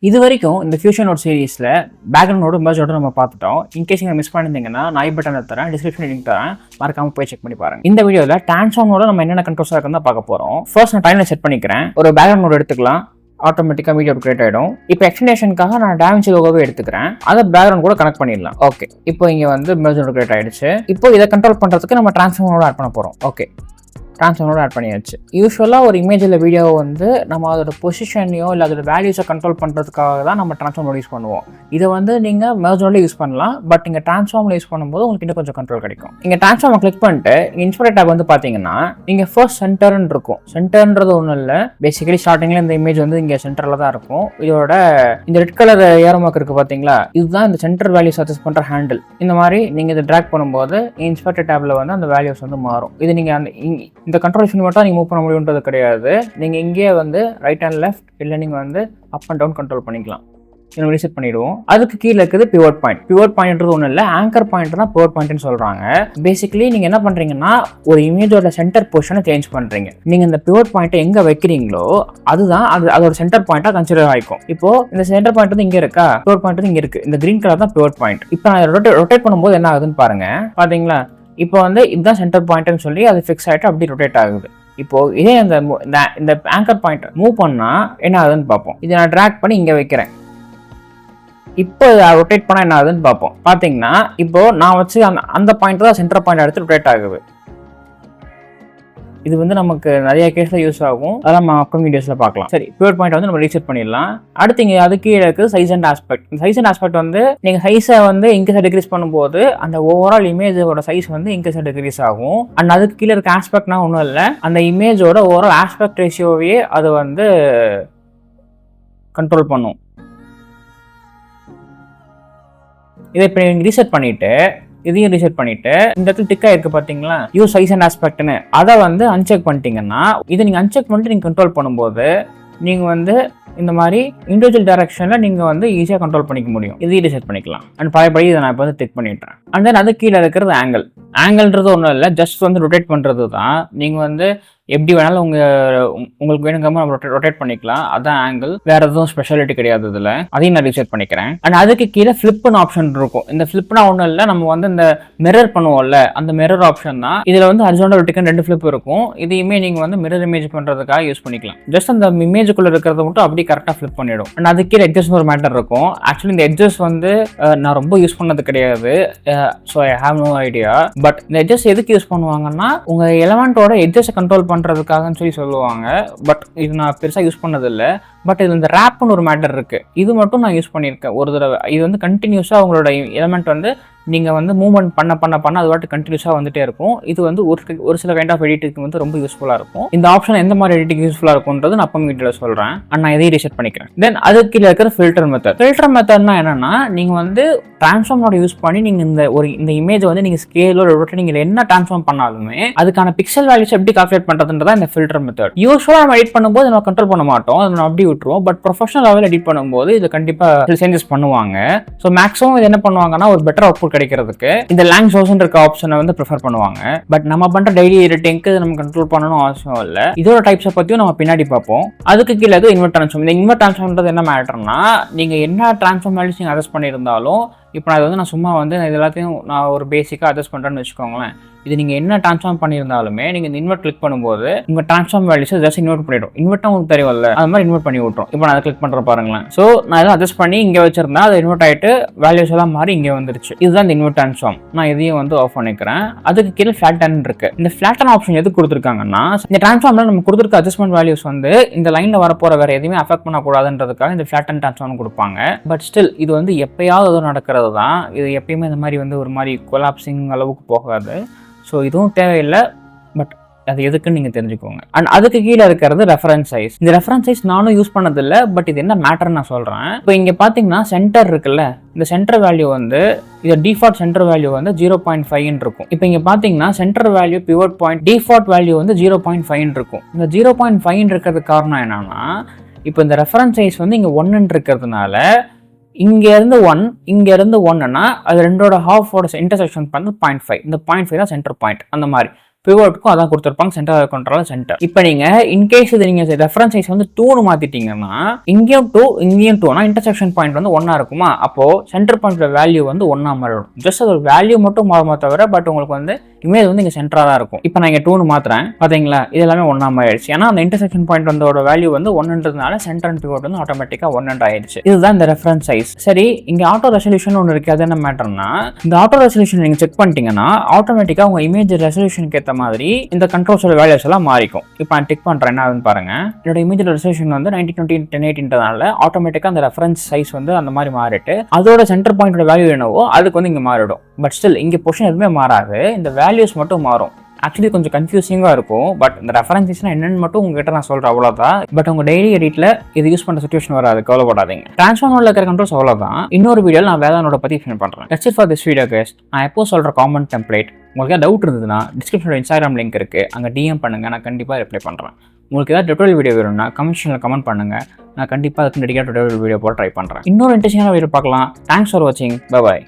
இது வரைக்கும் இந்த ஃபியூஷன் நோட் சீரிஸில் பேக்ரவுண்டோட மெர்ஜோட நம்ம பார்த்துட்டோம். இன்கேஸ் நீங்கள் மிஸ் பண்ணியிருந்தீங்கன்னா நான் பட்டன் தரேன், டிஸ்கிரிப்ஷன் லிங்க் தரேன், மறக்காம போய் செக் பண்ணி பாருங்க. இந்த வீடியோவில் டிரான்ஸ்ஃபார்மோட நம்ம என்னென்ன கண்ட்ரோல்ஸாக இருக்குன்னு பார்க்க போகிறோம். ஃபர்ஸ்ட் நான் டைம்ல செட் பண்ணிக்கிறேன். ஒரு பேக்ரவுண்ட் நோட் எடுத்துக்கலாம், ஆட்டோமேட்டிக்காக வீடியோ கிரியேட் ஆகிடும். இப்போ எக்ஸ்டென்ஷனுக்காக நான் டாவின்சி லோகோவே எடுத்துக்கிறேன், அதை பேக்ரவுண்ட் கூட கனெக்ட் பண்ணிடலாம். ஓகே, இப்போ இங்கே வந்து மெர்ஜ் நோட் கிரியேட் ஆகிடுச்சு. இப்போ இதை கண்ட்ரோல் பண்ணுறதுக்கு நம்ம டிரான்ஸ்ஃபார்மோட ஆட் பண்ண போகிறோம். ஓகே, டிரான்ஸ்ஃபார்மோட ஆட் பண்ணியாச்சு. யூஸ்வலாக ஒரு இமேஜில் வீடியோ வந்து நம்ம அதோட பொசிஷனையோ இல்லை அதோட வேல்யூஸை கண்ட்ரோல் பண்ணுறதுக்காக தான் நம்ம டிரான்ஸ்ஃபார்மோட யூஸ் பண்ணுவோம். இதை வந்து நீங்கள் மெர்ஜோட யூஸ் பண்ணலாம், பட் நீங்கள் டிரான்ஸ்ஃபார்மில் யூஸ் பண்ணும்போது உங்களுக்கு இன்னும் கொஞ்சம் கண்ட்ரோல் கிடைக்கும். நீங்கள் டிரான்ஸ்ஃபார்மை கிளிக் பண்ணிட்டு இன்ஸ்பெக்ட் டேப் வந்து பார்த்தீங்கன்னா நீங்கள் ஃபர்ஸ்ட் சென்டர்னு இருக்கும். சென்டர்ன்றது ஒன்றும் இல்லை, பேசிக்கலி ஸ்டார்டிங்கில் இந்த இமேஜ் வந்து இங்கே சென்டரில் தான் இருக்கும். இதோட இந்த ரெட் கலர் ஏரோமார்க் இருக்குது பார்த்தீங்களா, இதுதான் இந்த சென்டர் வேல்யூஸ் அட்ஜஸ்ட் பண்ணுற ஹேண்டில். இந்த மாதிரி நீங்கள் இதை ட்ராக் பண்ணும்போது இன்ஸ்பெக்ட் டேப்பில் வந்து அந்த வேல்யூஸ் வந்து மாறும். இது நீங்கள் அந்த இந்த கண்ட்ரோல் மட்டும் நீங்கள் மூவ் பண்ண முடியுன்றது கிடையாது. நீங்கள் இங்கே வந்து ரைட் அண்ட் லெஃப்ட் இல்லை நீங்கள் வந்து அப் அண்ட் டவுன் கண்ட்ரோல் பண்ணிக்கலாம். இதை ரீசெட் பண்ணிடுவோம். அதுக்கு கீழே இருக்குது பிவோட் பாயிண்ட். பிவோட் பாயிண்ட்றது ஒன்றும் இல்லை, ஆங்கர் பாயிண்ட் தான் பிவோட் பாயிண்ட்னு சொல்கிறாங்க. பேசிக்கலி நீங்கள் என்ன பண்ணுறீங்கன்னா ஒரு இமேஜோட சென்டர் பொசிஷனை சேஞ்ச் பண்ணுறீங்க. நீங்கள் இந்த பிவோட் பாயிண்ட்டை எங்கே வைக்கிறீங்களோ அதுதான் அதோட சென்டர் பாயிண்ட்டாக கன்சிடர் ஆகிக்கும். இப்போ இந்த சென்டர் பாயிண்ட் வந்து இங்கே இருக்கா, பிவோட் பாயிண்ட் வந்து இங்கே இருக்குது. இந்த கிரீன் கலர் தான் பிவோட் பாயிண்ட். இப்போ நான் ரொட்டேட் பண்ணும்போது என்ன ஆகுதுன்னு பாருங்க. பார்த்தீங்களா, இப்போ வந்து இதுதான் சென்டர் பாயிண்ட்னு சொல்லி அது ஃபிக்ஸ் ஆகிட்டு அப்படி ரொட்டேட் ஆகுது. இப்போ இதே இந்த ஆங்கர் பாயிண்ட் மூவ் பண்ணா என்ன ஆகுதுன்னு பார்ப்போம். இதை நான் ட்ராக் பண்ணி இங்கே வைக்கிறேன். இப்போ ரொட்டேட் பண்ணா என்ன ஆகுதுன்னு பார்ப்போம். பார்த்தீங்கன்னா இப்போ நான் வச்சு அந்த பாயிண்ட் தான் சென்டர் பாயிண்ட் எடுத்து ரொட்டேட் ஆகுது. இது வந்து நமக்கு நிறைய கேஸில் யூஸ் ஆகும், அதெல்லாம் நம்ம அப்கமிங் வீடியோஸில் பார்க்கலாம். சரி, பியூர் பாயிண்ட் வந்து நம்ம ரீசெட் பண்ணிடலாம். அடுத்து இங்கே அது கீழே இருக்குது size and aspect. Size and aspect வந்து நீங்கள் சைஸை வந்து இன்க்ரீஸ் டிக்ரீஸ் பண்ணும்போது அந்த ஓவரால் இமேஜோட சைஸ் வந்து இன்க்ரீஸ் டிக்ரீஸ் ஆகும். அண்ட் அதுக்கு கீழே இருக்க ஆஸ்பெக்ட்னா ஒன்றும் இல்லை, அந்த இமேஜோட ஓவரால் ஆஸ்பெக்ட் ரேஷியோவே அது வந்து கண்ட்ரோல் பண்ணும். இதை இப்போ நீங்கள் ரீசெட் பண்ணிவிட்டு இதையும் ரீசெட் பண்ணிட்டு இந்த இடத்துல டிக்கா இருக்கு பாத்தீங்களா, யூஸ் சைஸ் அண்ட் ஆஸ்பெக்ட்னு, அதை வந்து அன்செக் பண்ணிட்டீங்கன்னா இதை நீங்க அன்செக் பண்ணிட்டு நீங்க கண்ட்ரோல் பண்ணும்போது நீங்க வந்து இந்த மாதிரி இண்டிவிஜுவல் டைரக்ஷன்ல நீங்க வந்து ஈஸியாக கண்ட்ரோல் பண்ணிக்க முடியும். இதையும் ரீசெட் பண்ணிக்கலாம். அண்ட் பழையபடி இதை நான் இப்போ வந்து டிக் பண்ணிட்டேன். அண்ட் தென் அது கீழே இருக்கிறது ஆங்கிள். ஆங்கிள்ன்றது ஒன்றும் இல்லை, ஜஸ்ட் வந்து ரொட்டேட் பண்ணுறது தான். நீங்கள் வந்து எப்படி வேணாலும் உங்களுக்கு வேணுங்கிற நம்ம ரொட்டேட் பண்ணிக்கலாம். அதான் ஆங்கிள், வேற எதுவும் ஸ்பெஷாலிட்டி கிடையாது இதில். அதையும் நான் ரீசெட் பண்ணிக்கிறேன். அண்ட் அதுக்கு கீழே ஃபிளிப்னு ஆப்ஷன் இருக்கும். இந்த ஃபிளிப்னா ஒன்றும் இல்லை, நம்ம வந்து இந்த மிரர் பண்ணுவோம்ல, அந்த மிரர் ஆப்ஷன் தான். இதில் வந்து ஹரிசாண்டல் வெர்டிகல் 2 ஃபிளிப் இருக்கும். இதையுமே நீங்கள் வந்து மிரர் இமேஜ் பண்ணுறதுக்காக யூஸ் பண்ணிக்கலாம். ஜஸ்ட் அந்த இமேஜுக்குள்ள இருக்கிறத மட்டும் அப்படி கரெக்டாக ஃபிளிப் பண்ணிடும். அண்ட் அது கீழே எட்ஜஸ் ஒரு மேட்டர் இருக்கும். ஆக்சுவலி இந்த எட்ஜஸ் வந்து நான் ரொம்ப யூஸ் பண்ணது கிடையாது, so I have no idea. But இந்த எட்ஜஸ் எதுக்கு யூஸ் பண்ணுவாங்கன்னா உங்கள் எலமெண்டோட எட்ஜஸை கண்ட்ரோல் பண்ணுறதுக்காகன்னு சொல்லுவாங்க. பட் இது நான் பெருசாக யூஸ் பண்ணதில்லை. பட் இது இந்த ரேப்னு ஒரு மேட்டர் இருக்குது, இது மட்டும் நான் யூஸ் பண்ணியிருக்கேன் ஒரு தடவை. இது வந்து கண்டினியூஸாக உங்களோட எலமெண்ட் வந்து நீங்கள் வந்து மூவ்மெண்ட் பண்ண அது வாட்டு கண்டினியூஸாக வந்துட்டே இருக்கும். இது வந்து ஒரு சில கைண்ட் ஆஃப் எடிட்டிங்க்கு வந்து ரொம்ப யூஸ்ஃபுல்லாக இருக்கும். இந்த ஆப்ஷன் எந்த மாதிரி எடிட்டிங் யூஸ்ஃபுல்லாக இருக்கும்ன்றது நான் அப்போ வீடியோவில் சொல்கிறேன். அண்ட் நான் இதையும் ரீசெட் பண்ணிக்கிறேன். தென் அதுக்கு கீழே இருக்கிற ஃபில்டர் மெத்தட். ஃபில்டர் மெத்தட்னா என்னன்னா, நீங்கள் வந்து டிரான்ஸ்ஃபார்மோட யூஸ் பண்ணி நீங்கள் இந்த இமேஜை வந்து நீங்கள் ஸ்கேலோ நீங்கள் என்ன டிரான்ஸ்ஃபார்ம் பண்ணாலுமே அதுக்கான பிக்சல் வேல்யூஸ் எப்படி கால்குலேட் பண்ணுறதுன்றதா இந்த ஃபில்டர் மெத்தட். யூஸ்வலாக நம்ம எடிட் பண்ணும்போது நம்ம கண்ட்ரோல் பண்ண மாட்டோம், அதை நம்ம அப்படி விட்டுருவோம். பட் ப்ரொஃபஷனல் லெவல் எடிட் பண்ணும்போது இது கண்டிப்பாக சேஞ்சஸ் பண்ணுவாங்க. ஸோ மேக்ஸிமம் இது என்ன பண்ணுவாங்கன்னா ஒரு பெட்டர் அவுட்புட் கிடைக்கிறதுக்கு இந்த லேங் சோர்ஸ் இருக்க ஆப்ஷனை வந்து ப்ரிஃபர் பண்ணுவாங்க. பட் நம்ம பண்ற டெய்லி எடிட்டிங்க்கு நம்ம கண்ட்ரோல் பண்ணணும் அவசியம் இல்லை. இதோட டைப்ஸை பற்றியும் நம்ம பின்னாடி பார்ப்போம். அதுக்கு கீழே இன்வெர்ட் ட்ரான்ஸ்ஃபார்ம். இந்த இன்வெர்ட் ட்ரான்ஸ்ஃபார்ம்ன்றது என்ன மேட்டர்னா, நீங்க என்ன ட்ரான்ஸ்ஃபார்ம் வேல்யூஸ் நீங்க அட்ஜஸ்ட் பண்ணியிருந்தாலும், இப்போ நான் சும்மா வந்து இது எல்லாத்தையும் நான் ஒரு பேசிக்காக அட்ஜஸ்ட் பண்ணுறேன்னு வச்சுக்கோங்களேன். இது நீங்கள் என்ன ட்ரான்ஸ்ஃபார்ம் பண்ணியிருந்தாலுமே நீங்கள் இந்த இன்வெர்ட் கிளிக் பண்ணும்போது உங்கள் ட்ரான்ஸ்ஃபார்ம் வேல்யூஸ் ஜஸ்ட் இன்வெர்ட் பண்ணிடும். இன்வெர்ட் உங்களுக்கு தெரியல, அது மாதிரி இன்வெர்ட் பண்ணி விட்டுரும். இப்போ நான் அதை கிளிக் பண்ணுற பாருங்களேன். ஸோ நான் எல்லாம் அட்ஜஸ்ட் பண்ணி இங்கே வச்சிருந்தேன், அது இன்வெர்ட் ஆகிட்டு வேல்யூஸ் எல்லாம் மாறி இங்கே வந்துருச்சு. இதுதான் இந்த இன்வெர்ட் ட்ரான்ஸ்ஃபார்ம். நான் இதையும் வந்து ஆஃப் பண்ணிக்கிறேன். அதுக்கு கீழே ஃபிளாட்டன் இருக்கு. இந்த ஃபிளாட்டன் ஆப்ஷன் எதுக்கு கொடுத்துருக்காங்கன்னா, இந்த ட்ரான்ஸ்ஃபார்ம்ல நம்ம கொடுத்துருக்க அட்ஜஸ்ட்மெண்ட் வேல்யூஸ் வந்து இந்த லைனில் வரப்போற வேற எதுவுமே அஃபெக்ட் பண்ணக்கூடாதுன்றதுக்காக இந்த ஃபிளாட்டன் ட்ரான்ஸ்ஃபார்ம் கொடுப்பாங்க. பட் ஸ்டில் இது வந்து எப்பயாவது நடக்கிறது தான். இது எப்பயுமே இந்த மாதிரி வந்து ஒரு மாதிரி கொலாப்சிங் அளவுக்கு போகாது. ஸோ இதுவும் தேவையில்லை, பட் அது எதுக்குன்னு நீங்கள் தெரிஞ்சுக்கோங்க. அண்ட் அதுக்கு கீழே இருக்கிறது ரெஃபரன்ஸ் சைஸ். இந்த ரெஃபரன்ஸ் சைஸ் நானும் யூஸ் பண்ணதில்லை, பட் இது என்ன மேட்டர்னு நான் சொல்கிறேன். இப்போ இங்கே பார்த்தீங்கன்னா சென்டர் இருக்குல்ல, இந்த சென்டர் வேல்யூ வந்து இது டிஃபால்ட் சென்டர் வேல்யூ வந்து 0.5 இருக்கும். இப்போ இங்கே பார்த்தீங்கன்னா centre value pivot point default value வந்து 0.5 இருக்கும். இந்த 0.5 இருக்கிறதுக்கு காரணம் என்னன்னா, இப்போ இந்த ரெஃபரன்ஸ் சைஸ் வந்து இங்கே 1 இருக்கிறதுனால இங்கேருந்து 1ன்னா அது ரெண்டோட ஹாஃபோட இன்டர்செக்ஷன் பண்ணது 0.5. இந்த 0.5 தான் சென்டர் பாயிண்ட். அந்த மாதிரி பிவோட்டுக்கும் அதான் கொடுத்துருப்பாங்க, சென்டர் கண்ட்ரோல் சென்டர். இப்போ நீங்க இன்கேஸ் இது நீங்க ரெஃபரன்ஸ் சைஸ் வந்து 2னு மாத்திட்டீங்கன்னா இங்கேயும் 2 இங்கேயும் 2னா இன்டர்செக்ஷன் பாயிண்ட் வந்து 1 இருக்குமா, அப்போ சென்டர் பாயிண்ட் வேல்யூ வந்து 1 மாறிடும். ஜஸ்ட் அது வேல்யூ மட்டும் மாறுமா தவிர பட் உங்களுக்கு வந்து இமேஜ் வந்து இங்க சென்டரா தான் இருக்கும். இப்போ நான் இங்க 2னு மாத்துறேன் பாத்தீங்களா, இது எல்லாமே 1 மாறிடுச்சு. ஏன்னா அந்த இன்டர்செக்ஷன் பாயிண்ட் வந்தோட வேல்யூ வந்து 1ன்றதுனால சென்டர் அண்ட் பிவோட் வந்து ஆட்டோமேட்டிக்கா 1 ஆயிடுச்சு. இதுதான் இந்த ரெஃபரன்ஸ் சைஸ். சரி, இங்க ஆட்டோ ரெசல்யூஷன் ஒன்று இருக்கு. அது என்ன மேட்டர்னா, இந்த ஆட்டோ ரெசல்யூஷன் நீங்க செக் பண்ணிட்டீங்கன்னா ஆட்டோமேட்டிக்கா உங்க இமேஜ் ரெசல்யூஷனுக்கு ஏற்ற மாதிரி இந்த கண்ட்ரோல்ஸோட வேல்யூஸ் எல்லாம் மாறிக்கும். இப்போ நான் டிக் பண்றேன், என்ன ஆகுதுன்னு பாருங்க. என்னோட இமேஜ் ரெசல்யூஷன் வந்து 1920x1080ன்றதுனால ஆட்டோமேட்டிக்கா அந்த ரெஃபரன்ஸ் சைஸ் வந்து அந்த மாதிரி மாறிட்டு அதோட சென்டர் பாயிண்டோட வேல்யூ என்னவோ அதுக்கு வந்து இங்க மாறிடும். பட் ஸ்டில் இங்க பொசிஷன் எதுவுமே மாறாது, இந்த வேல்யூஸ் மட்டும் மாறும். ஆக்சுவலி கொஞ்சம் கன்ஃபியூசிங்காக இருக்கும். பட் இந்த ரெஃபரன்ஸஸ்னா என்னன்னு மட்டும் உங்ககிட்ட நான் சொல்கிறேன், அவ்வளோதான். பட் உங்கள் டெய்லி எடிட்டில் இது யூஸ் பண்ணுற சுச்சுவேஷன் வராது, கவலைப்படாதீங்க. ட்ரான்ஸ்ஃபார்மரில் இருக்கிற கண்ட்ரோல்ஸ் அவ்வளோதான். இன்னொரு வீடியோவில் நான் வேதானோட பற்றி எக்ஸ்பிளைன் பண்ணுறேன். That's it for this video guys. நான் எப்போ சொல்கிற காமன் டெம்ப்ளேட் உங்களுக்கு ஏதாவது டவுட் இருந்ததுன்னா டிஸ்கிரிப்ஷனோட இன்ஸ்டாகிராம் லிங்க் இருக்குது, அங்கே டிஎம் பண்ணுங்கள், நான் கண்டிப்பாக ரிப்ளை பண்ணுறேன். உங்களுக்கு ஏதாவது டுட்டோரியல் வீடியோ வேணும்னா கமெண்ட்ஸில் கமெண்ட் பண்ணுங்கள், நான் கண்டிப்பாக அதுக்கு டெடிக்கேட் டுட்டோரியல் வீடியோ போட ட்ரை பண்ணுறேன். இன்னொரு இன்ட்ரெஸ்டிங்கான வீடியோ பார்க்கலாம். தேங்க்ஸ் ஃபார் வாட்சிங். Bye bye.